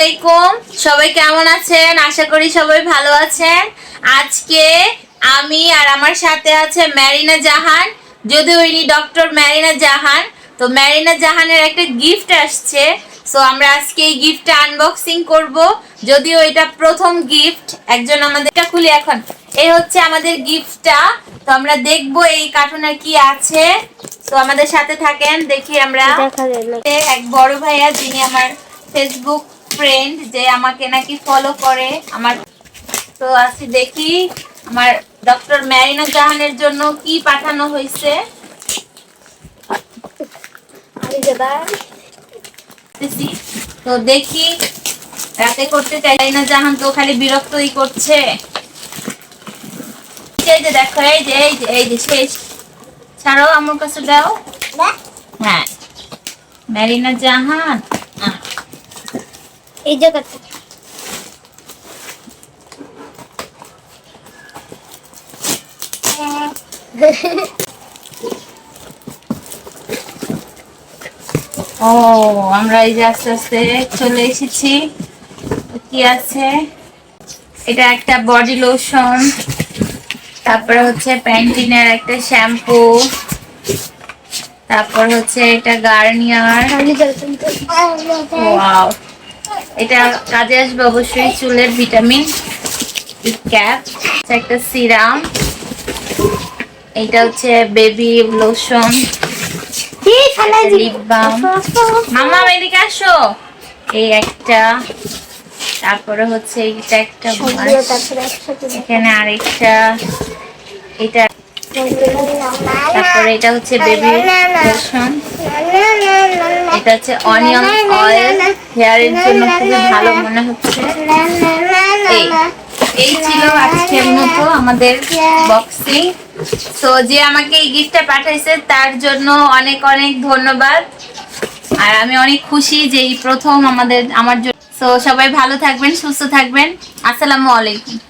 আসসালামাইকুম, সবাই কেমন আছেন? আশা করি সবাই ভালো আছেন। আজকে আমি আর আমার সাথে আছে মেরিনা জাহান, যদিও ইনি ডক্টর মেরিনা জাহান। তো মেরিনা জাহানের একটা গিফট আসছে, সো আমরা আজকে এই গিফটটা আনবক্সিং করব। যদিও এটা প্রথম গিফট, একজন আমাদেরটা খুলি এখন। এই হচ্ছে আমাদের গিফটটা। তো আমরা দেখব এই কার্টুনে কি আছে। তো আমাদের সাথে থাকেন, দেখি আমরা। এক বড় ভাইয়া, যিনি আমার ফেসবুক ফ্রেন্ড, যে আমাকে নাকি ফলো করে আমার। তো আসি দেখি আমার ডক্টর মেরিনা জাহানের জন্য কি পাঠানো হয়েছে। তো দেখি, রাতে করতে চাই না, জাহান তো খালি বিরক্তই করছে। এই যে দেখো, এই যে এই যে এই যে শেষ। ছাড়ো, আমার কাছে দাও। হ্যাঁ, মেরিনা জাহান এই জায়গাটা ও, আমরা এই যে আস্তে আস্তে চলে এসেছি। কি আছে? এটা একটা বডি লোশন, তারপরে হচ্ছে প্যান্টিনের একটা শ্যাম্পু, তারপর হচ্ছে এটা গার্নিয়ার। ওয়াও, এটা কাজে আসবে অবশ্যই, চুলের ভিটামিন ক্যাপ। একটা সিরাম, এটা হচ্ছে বেবি লোশন, লিপ বাম। মামা এদিকে আসো। এই একটা, তারপরে হচ্ছে এইটা একটা, এখানে আরেকটা, এটা, তারপরে এটা হচ্ছে বেবি লোশন, এটা হচ্ছে অনিয়ন অয়েল, হেয়ারের জন্য খুবই ভালো মনে হচ্ছে। এই ছিল আজকের মতো আমাদের বক্সিং। তো যে আমাকে এই গিফটটা পাঠাইছে তার জন্য অনেক অনেক ধন্যবাদ। আর আমি অনেক খুশি যে এই প্রথম আমার জন্য। তো সবাই ভালো থাকবেন, সুস্থ থাকবেন। আসসালামু আলাইকুম।